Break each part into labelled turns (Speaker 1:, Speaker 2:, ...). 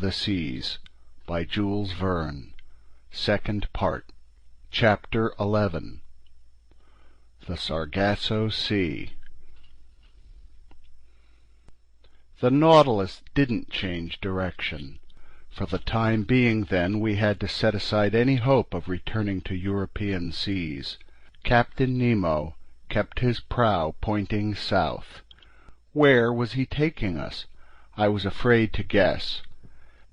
Speaker 1: the Seas by Jules Verne. Second Part. Chapter 11. The Sargasso Sea. The Nautilus didn't change direction. For the time being, then, we had to set aside any hope of returning to European seas. Captain Nemo kept his prow pointing south. Where was he taking us? I was afraid to guess.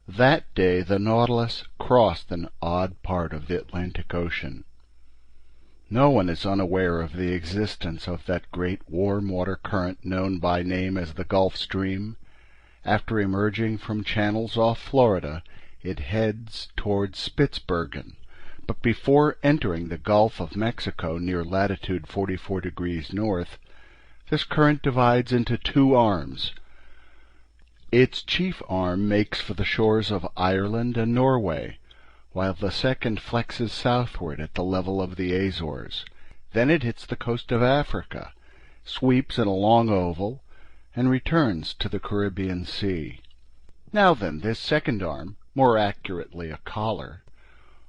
Speaker 1: That day the Nautilus crossed an odd part of the Atlantic Ocean. No one is unaware of the existence of that great warm water current known by name as the Gulf Stream. After emerging from channels off Florida, it heads towards Spitzbergen, but before entering the Gulf of Mexico near latitude 44 degrees north, this current divides into two arms. Its chief arm makes for the shores of Ireland and Norway, while the second flexes southward at the level of the Azores. Then it hits the coast of Africa, sweeps in a long oval, and returns to the Caribbean Sea. Now then, this second arm, more accurately a collar,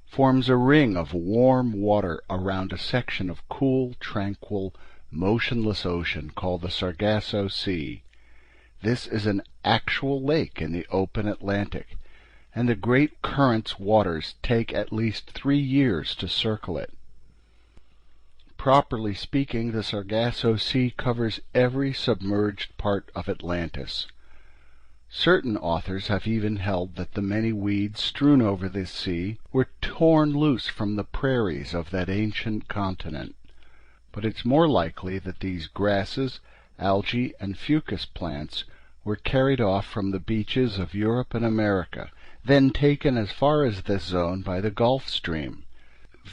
Speaker 1: forms a ring of warm water around a section of cool, tranquil, motionless ocean called the Sargasso Sea. This is an actual lake in the open Atlantic, and the great current's waters take at least 3 years to circle it. Properly speaking, the Sargasso Sea covers every submerged part of Atlantis. Certain authors have even held that the many weeds strewn over this sea were torn loose from the prairies of that ancient continent. But it's more likely that these grasses, algae, and fucus plants were carried off from the beaches of Europe and America, then taken as far as this zone by the Gulf Stream.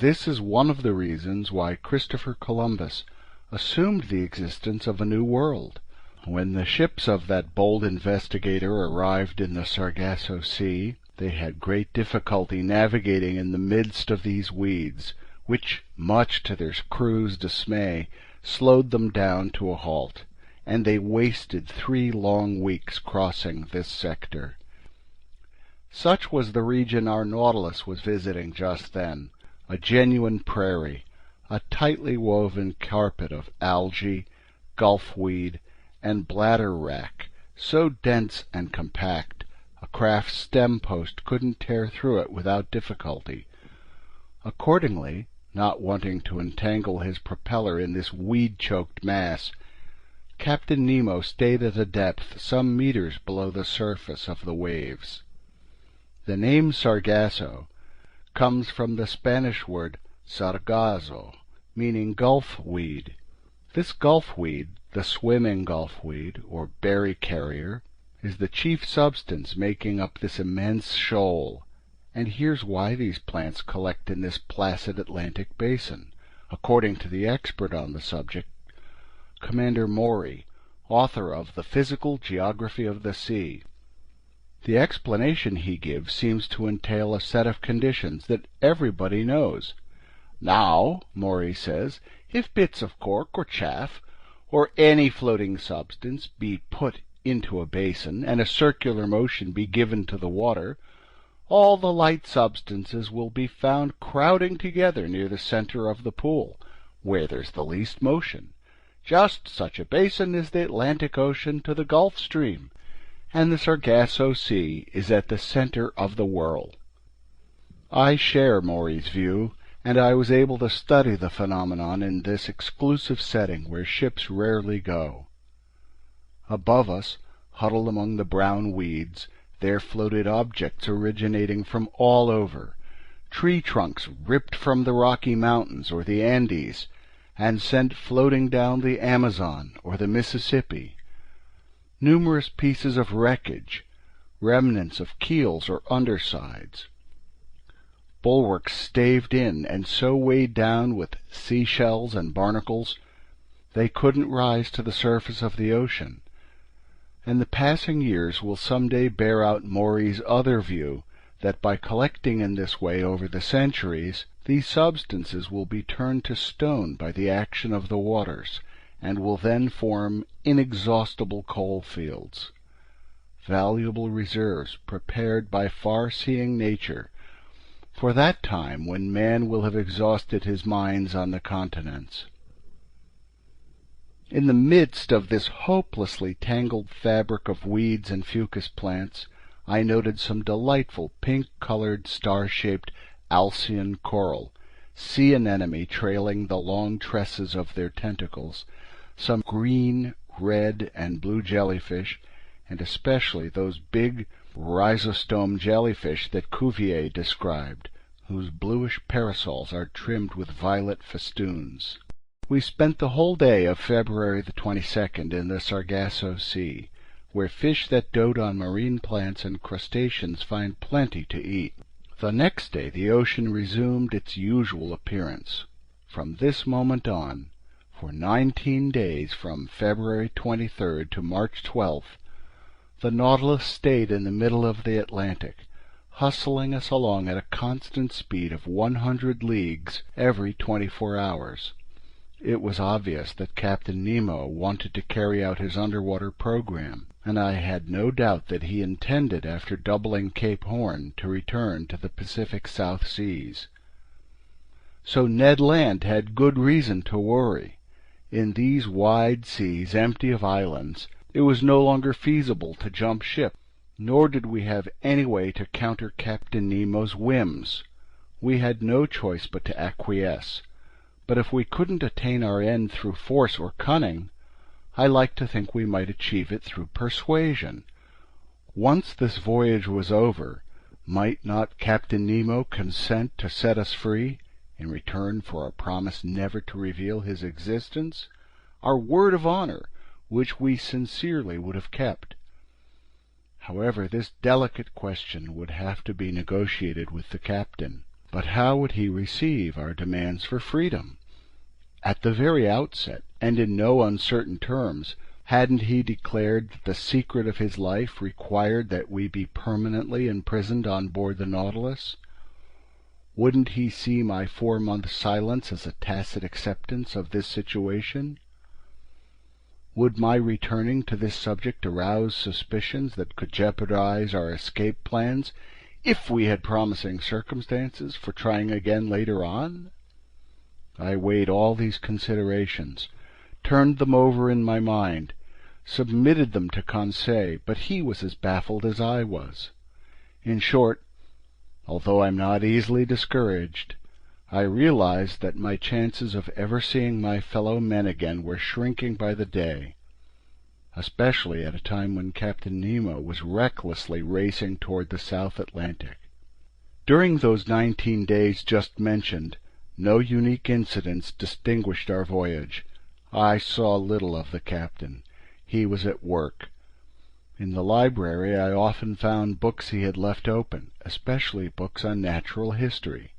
Speaker 1: This is one of the reasons why Christopher Columbus assumed the existence of a new world. When the ships of that bold investigator arrived in the Sargasso Sea, they had great difficulty navigating in the midst of these weeds, which, much to their crews' dismay, slowed them down to a halt, and they wasted 3 long weeks crossing this sector. Such was the region our Nautilus was visiting just then, a genuine prairie, a tightly woven carpet of algae, gulfweed, and bladder-wrack, so dense and compact a craft's stem post couldn't tear through it without difficulty. Accordingly, not wanting to entangle his propeller in this weed-choked mass, Captain Nemo stayed at a depth some meters below the surface of the waves. The name Sargasso comes from the Spanish word sargazo, meaning gulfweed. This gulfweed, the swimming gulfweed, or berry carrier, is the chief substance making up this immense shoal. And here's why these plants collect in this placid Atlantic basin, according to the expert on the subject, Commander Maury, author of The Physical Geography of the Sea. The explanation he gives seems to entail a set of conditions that everybody knows. Now, Maury says, if bits of cork or chaff, or any floating substance, be put into a basin, and a circular motion be given to the water, all the light substances will be found crowding together near the center of the pool, where there's the least motion. Just such a basin is the Atlantic Ocean to the Gulf Stream, and the Sargasso Sea is at the center of the whirl. I share Maury's view, and I was able to study the phenomenon in this exclusive setting where ships rarely go. Above us, huddled among the brown weeds, there floated objects originating from all over, tree trunks ripped from the Rocky Mountains or the Andes, and sent floating down the Amazon or the Mississippi. Numerous pieces of wreckage, remnants of keels or undersides, bulwarks staved in and so weighed down with seashells and barnacles they couldn't rise to the surface of the ocean. And the passing years will some day bear out Maury's other view, that by collecting in this way over the centuries, these substances will be turned to stone by the action of the waters, and will then form inexhaustible coal fields. valuable reserves prepared by far-seeing nature for that time when man will have exhausted his mines on the continents. In the midst of this hopelessly tangled fabric of weeds and fucus plants, I noted some delightful pink-colored, star-shaped Alcyon coral, sea anemone trailing the long tresses of their tentacles, some green, red, and blue jellyfish, and especially those big rhizostome jellyfish that Cuvier described, whose bluish parasols are trimmed with violet festoons. We spent the whole day of February the 22nd in the Sargasso Sea, where fish that dote on marine plants and crustaceans find plenty to eat. The next day the ocean resumed its usual appearance. From this moment on, for 19 days from February 23rd to March 12th, the Nautilus stayed in the middle of the Atlantic, hustling us along at a constant speed of 100 leagues every 24 hours. It was obvious that Captain Nemo wanted to carry out his underwater program, and I had no doubt that he intended, after doubling Cape Horn, to return to the Pacific South Seas. So Ned Land had good reason to worry. In these wide seas, empty of islands, it was no longer feasible to jump ship, nor did we have any way to counter Captain Nemo's whims. We had no choice but to acquiesce. But if we couldn't attain our end through force or cunning, I like to think we might achieve it through persuasion. Once this voyage was over, might not Captain Nemo consent to set us free, in return for a promise never to reveal his existence, our word of honor, which we sincerely would have kept? However, this delicate question would have to be negotiated with the captain. But how would he receive our demands for freedom? At the very outset, and in no uncertain terms, hadn't he declared that the secret of his life required that we be permanently imprisoned on board the Nautilus? Wouldn't he see my 4-month silence as a tacit acceptance of this situation? Would my returning to this subject arouse suspicions that could jeopardize our escape plans, if we had promising circumstances for trying again later on? I weighed all these considerations, turned them over in my mind, submitted them to Conseil, but he was as baffled as I was. In short, although I'm not easily discouraged, I realized that my chances of ever seeing my fellow men again were shrinking by the day, especially at a time when Captain Nemo was recklessly racing toward the South Atlantic. During those 19 days just mentioned, no unique incidents distinguished our voyage. I saw little of the captain. He was at work. In the library I often found books he had left open, especially books on natural history.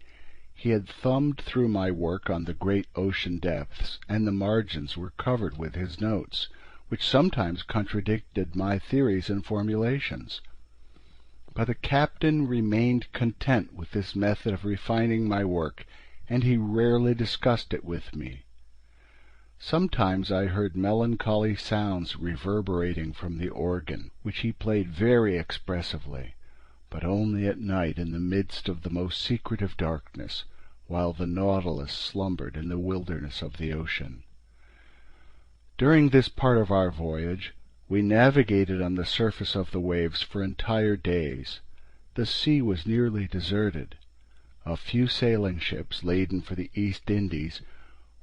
Speaker 1: He had thumbed through my work on the great ocean depths, and the margins were covered with his notes, which sometimes contradicted my theories and formulations. But the captain remained content with this method of refining my work, and he rarely discussed it with me. Sometimes I heard melancholy sounds reverberating from the organ, which he played very expressively, but only at night in the midst of the most secretive darkness, while the Nautilus slumbered in the wilderness of the ocean. During this part of our voyage, we navigated on the surface of the waves for entire days. The sea was nearly deserted. A few sailing ships, laden for the East Indies,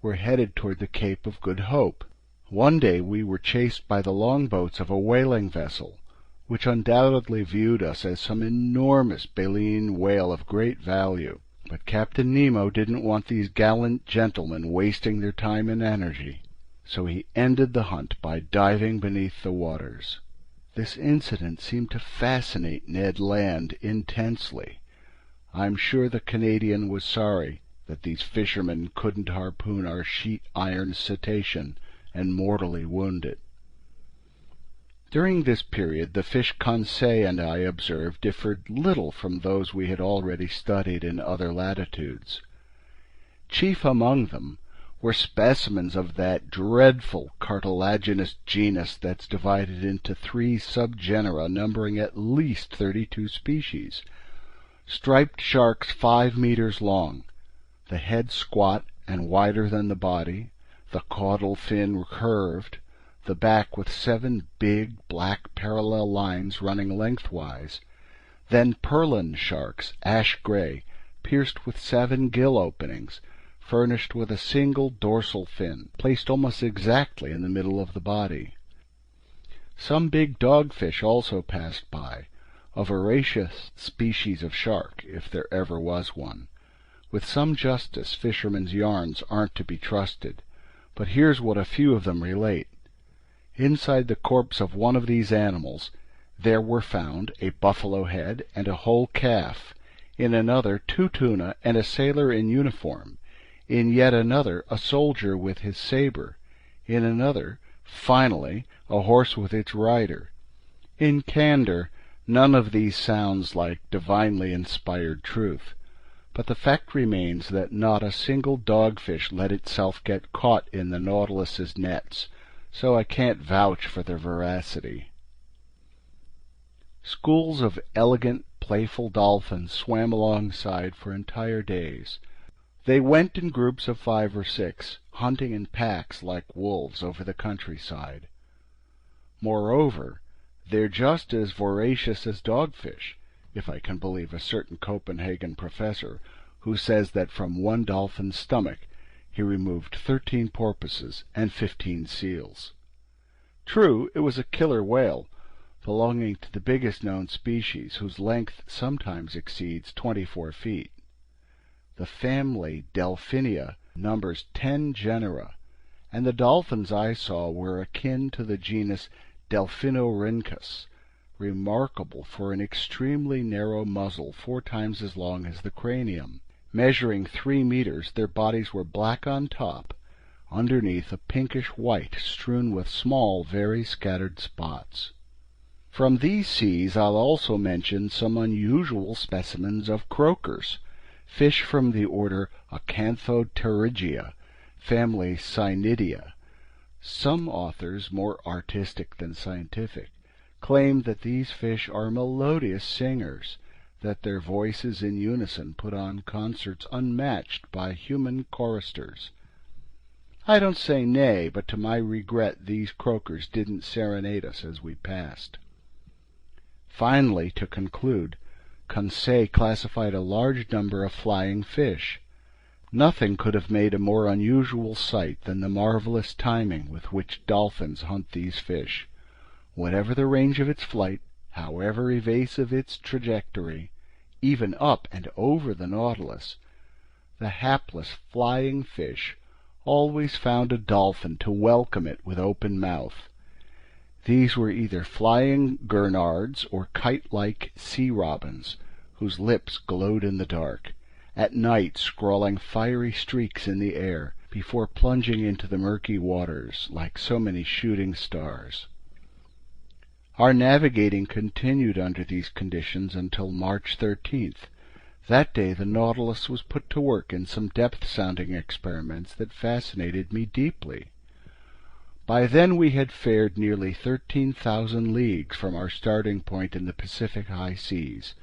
Speaker 1: were headed toward the Cape of Good Hope. One day we were chased by the longboats of a whaling vessel, which undoubtedly viewed us as some enormous baleen whale of great value. But Captain Nemo didn't want these gallant gentlemen wasting their time and energy, so he ended the hunt by diving beneath the waters. This incident seemed to fascinate Ned Land intensely. I'm sure the Canadian was sorry that these fishermen couldn't harpoon our sheet-iron cetacean and mortally wound it. During this period the fish Conseil and I observed differed little from those we had already studied in other latitudes. Chief among them were specimens of that dreadful cartilaginous genus that's divided into 3 subgenera numbering at least 32 species. Striped sharks 5 meters long, the head squat and wider than the body, the caudal fin curved, the back with 7 big black parallel lines running lengthwise. Then purlin sharks, ash gray, pierced with 7 gill openings, furnished with a single dorsal fin, placed almost exactly in the middle of the body. Some big dogfish also passed by, a voracious species of shark, if there ever was one. With some justice, fishermen's yarns aren't to be trusted, but here's what a few of them relate. Inside the corpse of one of these animals there were found a buffalo head and a whole calf, in another 2 tuna and a sailor in uniform, in yet another a soldier with his saber, in another, finally, a horse with its rider. In candor, none of these sounds like divinely inspired truth, but the fact remains that not a single dogfish let itself get caught in the Nautilus's nets, so I can't vouch for their veracity. Schools of elegant, playful dolphins swam alongside for entire days. They went in groups of 5 or 6, hunting in packs like wolves over the countryside. Moreover, they're just as voracious as dogfish, if I can believe a certain Copenhagen professor who says that from one dolphin's stomach he removed 13 porpoises and 15 seals. True, it was a killer whale, belonging to the biggest known species, whose length sometimes exceeds 24 feet. The family Delphinia numbers 10 genera, and the dolphins I saw were akin to the genus Delphinorhynchus, remarkable for an extremely narrow muzzle 4 times as long as the cranium. Measuring 3 meters, their bodies were black on top, underneath a pinkish white strewn with small, very scattered spots. From these seas I'll also mention some unusual specimens of croakers, fish from the order Acanthopterygia, family Cynidea. Some authors, more artistic than scientific, claim that these fish are melodious singers, that their voices in unison put on concerts unmatched by human choristers. I don't say nay, but to my regret these croakers didn't serenade us as we passed. Finally, to conclude, Conseil classified a large number of flying fish. Nothing could have made a more unusual sight than the marvelous timing with which dolphins hunt these fish. Whatever the range of its flight, however evasive its trajectory, even up and over the Nautilus, the hapless flying fish always found a dolphin to welcome it with open mouth. These were either flying gurnards or kite-like sea robins, whose lips glowed in the dark, at night scrawling fiery streaks in the air, before plunging into the murky waters like so many shooting stars. Our navigating continued under these conditions until March 13th. That day the Nautilus was put to work in some depth-sounding experiments that fascinated me deeply. By then we had fared nearly 13,000 leagues from our starting point in the Pacific high seas.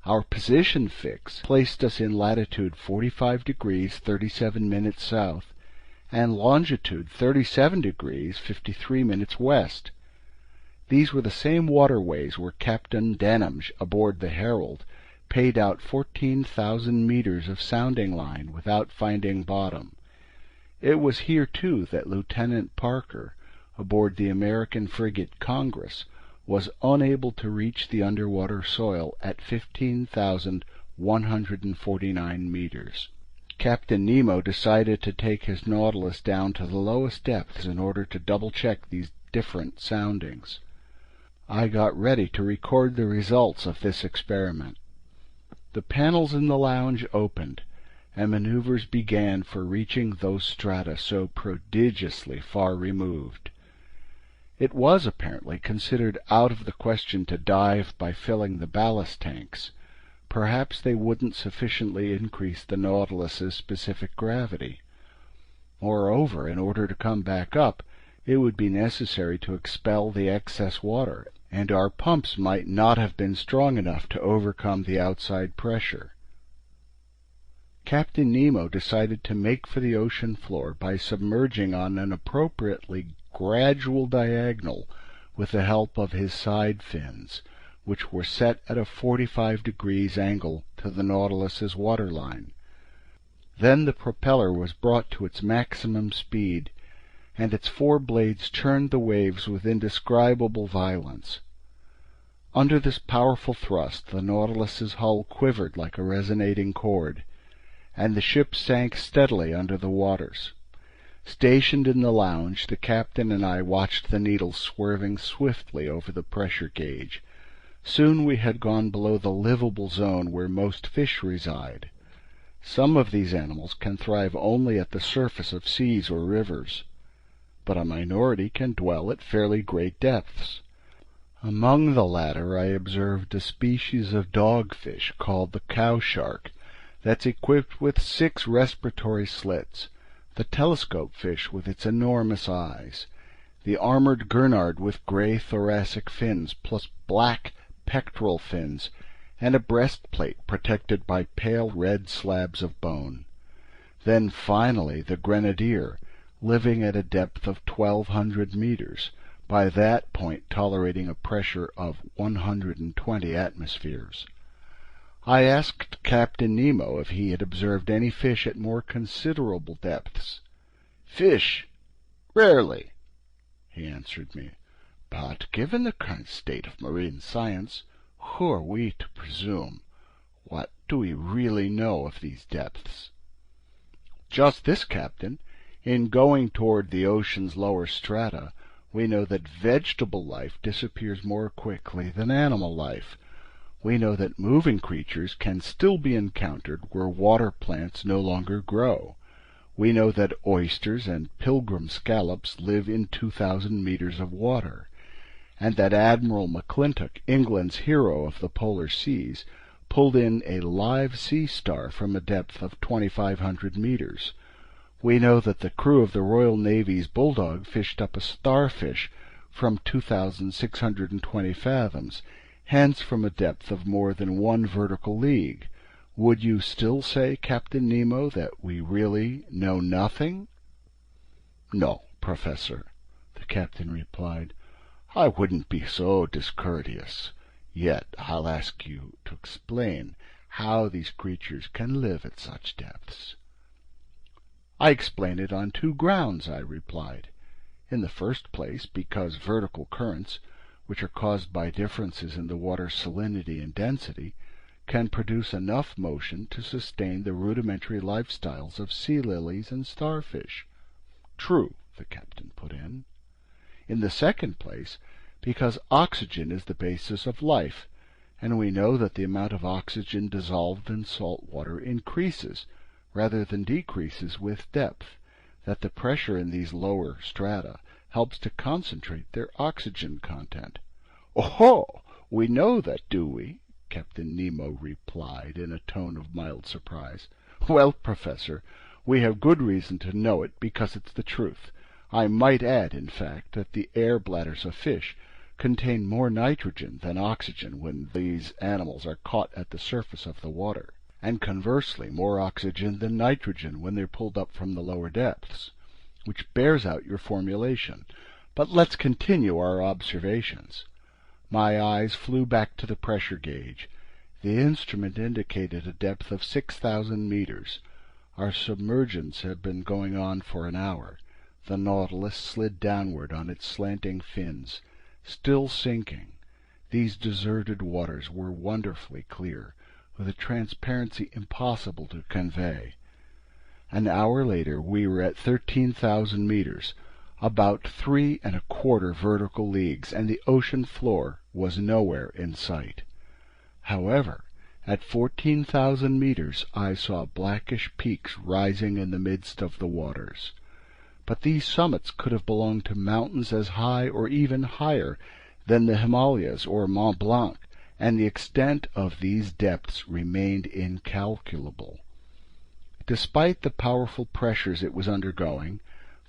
Speaker 1: Our position fix placed us in latitude 45 degrees 37 minutes south and longitude 37 degrees 53 minutes west. These were the same waterways where Captain Denham, aboard the Herald, paid out 14,000 meters of sounding line without finding bottom. It was here, too, that Lieutenant Parker, aboard the American frigate Congress, was unable to reach the underwater soil at 15,149 meters. Captain Nemo decided to take his Nautilus down to the lowest depths in order to double-check these different soundings. I got ready to record the results of this experiment. The panels in the lounge opened, and maneuvers began for reaching those strata so prodigiously far removed. It was apparently considered out of the question to dive by filling the ballast tanks. Perhaps they wouldn't sufficiently increase the Nautilus's specific gravity. Moreover, in order to come back up, it would be necessary to expel the excess water, and our pumps might not have been strong enough to overcome the outside pressure. Captain Nemo decided to make for the ocean floor by submerging on an appropriately gradual diagonal with the help of his side fins, which were set at a 45° angle to the Nautilus's waterline. Then the propeller was brought to its maximum speed, and its 4 blades churned the waves with indescribable violence. Under this powerful thrust the Nautilus's hull quivered like a resonating cord, and the ship sank steadily under the waters. Stationed in the lounge, the captain and I watched the needle swerving swiftly over the pressure gauge. Soon we had gone below the livable zone where most fish reside. Some of these animals can thrive only at the surface of seas or rivers, but a minority can dwell at fairly great depths. Among the latter I observed a species of dogfish called the cow shark that's equipped with 6 respiratory slits, the telescope fish with its enormous eyes, the armored gurnard with gray thoracic fins plus black pectoral fins, and a breastplate protected by pale red slabs of bone. Then finally the grenadier, living at a depth of 1,200 meters, by that point tolerating a pressure of 120 atmospheres. I asked Captain Nemo if he had observed any fish at more considerable depths. "Fish? Rarely," he answered me. "But given the current state of marine science, who are we to presume? What do we really know of these depths?" "Just this, Captain. In going toward the ocean's lower strata, we know that vegetable life disappears more quickly than animal life. We know that moving creatures can still be encountered where water plants no longer grow. We know that oysters and pilgrim scallops live in 2,000 meters of water, and that Admiral McClintock, England's hero of the polar seas, pulled in a live sea star from a depth of 2,500 meters. We know that the crew of the Royal Navy's Bulldog fished up a starfish from 2,620 fathoms, hence from a depth of more than 1 vertical league. Would you still say, Captain Nemo, that we really know nothing?" "No, Professor," the captain replied. "I wouldn't be so discourteous. Yet I'll ask you to explain how these creatures can live at such depths." "I explain it on 2 grounds," I replied. "In the first place, because vertical currents, which are caused by differences in the water's salinity and density, can produce enough motion to sustain the rudimentary lifestyles of sea lilies and starfish." "True," the captain put in. "In the second place, because oxygen is the basis of life, and we know that the amount of oxygen dissolved in salt water increases rather than decreases with depth, that the pressure in these lower strata helps to concentrate their oxygen content." "Oh, we know that, do we?" Captain Nemo replied in a tone of mild surprise. "Well, Professor, we have good reason to know it because it's the truth. I might add, in fact, that the air bladders of fish contain more nitrogen than oxygen when these animals are caught at the surface of the water, and conversely more oxygen than nitrogen when they're pulled up from the lower depths, which bears out your formulation. But let's continue our observations." My eyes flew back to the pressure gauge. The instrument indicated a depth of 6,000 meters. Our submergence had been going on for an hour. The Nautilus slid downward on its slanting fins, still sinking. These deserted waters were wonderfully clear, with a transparency impossible to convey. An hour later we were at 13,000 meters, about 3¼ vertical leagues, and the ocean floor was nowhere in sight. However, at 14,000 meters I saw blackish peaks rising in the midst of the waters. But these summits could have belonged to mountains as high or even higher than the Himalayas or Mont Blanc, and the extent of these depths remained incalculable. Despite the powerful pressures it was undergoing,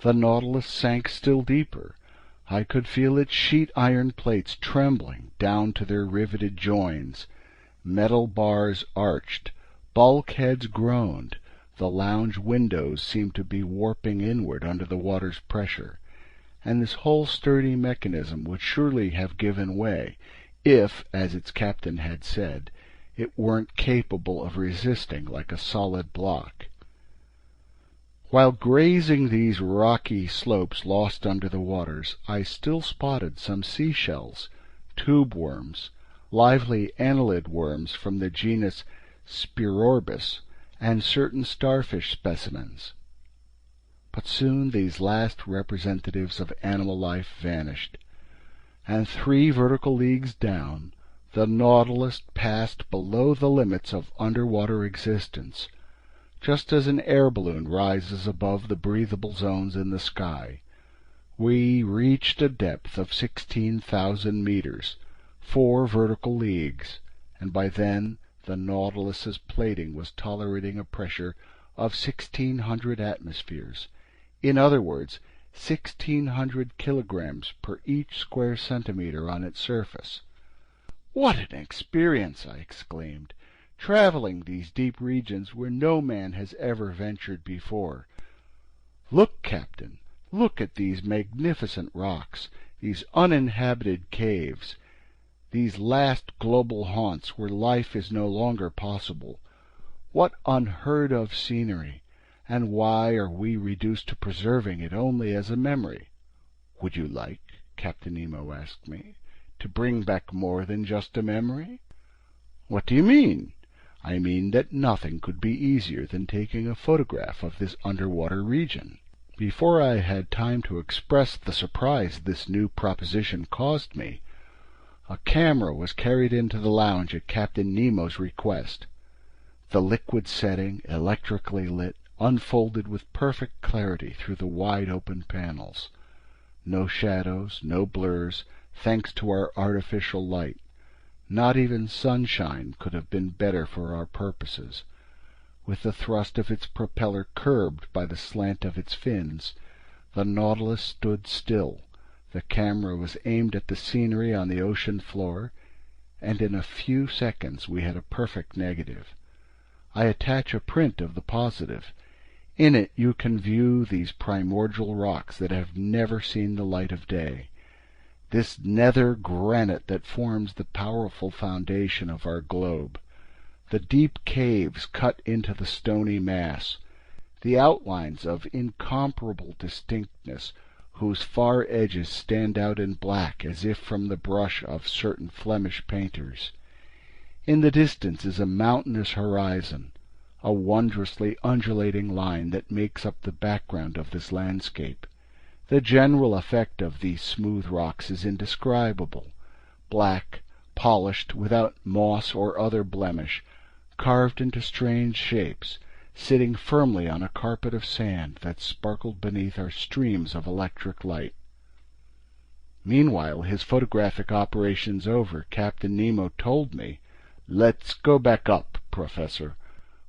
Speaker 1: the Nautilus sank still deeper. I could feel its sheet iron plates trembling down to their riveted joins. Metal bars arched, bulkheads groaned, the lounge windows seemed to be warping inward under the water's pressure, and this whole sturdy mechanism would surely have given way if, as its captain had said, it weren't capable of resisting like a solid block. While grazing these rocky slopes lost under the waters, I still spotted some seashells, tube worms, lively annelid worms from the genus Spirorbis, and certain starfish specimens. But soon these last representatives of animal life vanished, and 3 vertical leagues down, the Nautilus passed below the limits of underwater existence, just as an air balloon rises above the breathable zones in the sky. We reached a depth of 16,000 meters, 4 vertical leagues, and by then the Nautilus's plating was tolerating a pressure of 1,600 atmospheres. In other words, 1,600 kilograms per each square centimeter on its surface. "What an experience!" I exclaimed, "traveling these deep regions where no man has ever ventured before. Look, Captain, look at these magnificent rocks, these uninhabited caves, these last global haunts where life is no longer possible. What unheard-of scenery! And why are we reduced to preserving it only as a memory?" "Would you like," Captain Nemo asked me, "to bring back more than just a memory?" "What do you mean?" "I mean that nothing could be easier than taking a photograph of this underwater region." Before I had time to express the surprise this new proposition caused me, a camera was carried into the lounge at Captain Nemo's request. The liquid setting, electrically lit, unfolded with perfect clarity through the wide-open panels. No shadows, no blurs, thanks to our artificial light. Not even sunshine could have been better for our purposes. With the thrust of its propeller curbed by the slant of its fins, the Nautilus stood still. The camera was aimed at the scenery on the ocean floor, and in a few seconds we had a perfect negative. I attach a print of the positive. In it you can view these primordial rocks that have never seen the light of day, this nether granite that forms the powerful foundation of our globe, the deep caves cut into the stony mass, the outlines of incomparable distinctness whose far edges stand out in black as if from the brush of certain Flemish painters. In the distance is a mountainous horizon, a wondrously undulating line that makes up the background of this landscape. The general effect of these smooth rocks is indescribable: black, polished, without moss or other blemish, carved into strange shapes, sitting firmly on a carpet of sand that sparkled beneath our streams of electric light. Meanwhile, his photographic operations over, Captain Nemo told me, "Let's go back up, Professor.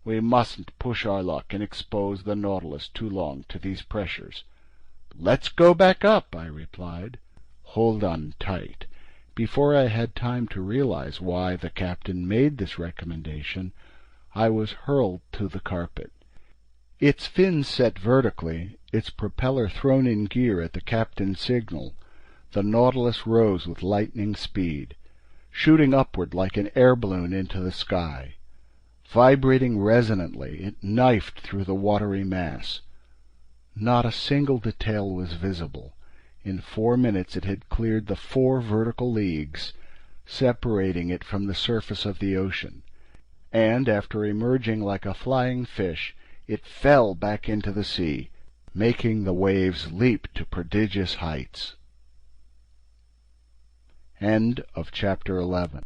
Speaker 1: We mustn't push our luck and expose the Nautilus too long to these pressures." "Let's go back up," I replied. "Hold on tight." Before I had time to realize why the captain made this recommendation, I was hurled to the carpet. Its fins set vertically, its propeller thrown in gear at the captain's signal, the Nautilus rose with lightning speed, shooting upward like an air balloon into the sky. Vibrating resonantly, it knifed through the watery mass. Not a single detail was visible. In 4 minutes it had cleared the 4 vertical leagues, separating it from the surface of the ocean, and after emerging like a flying fish, it fell back into the sea, making the waves leap to prodigious heights. End of chapter 11.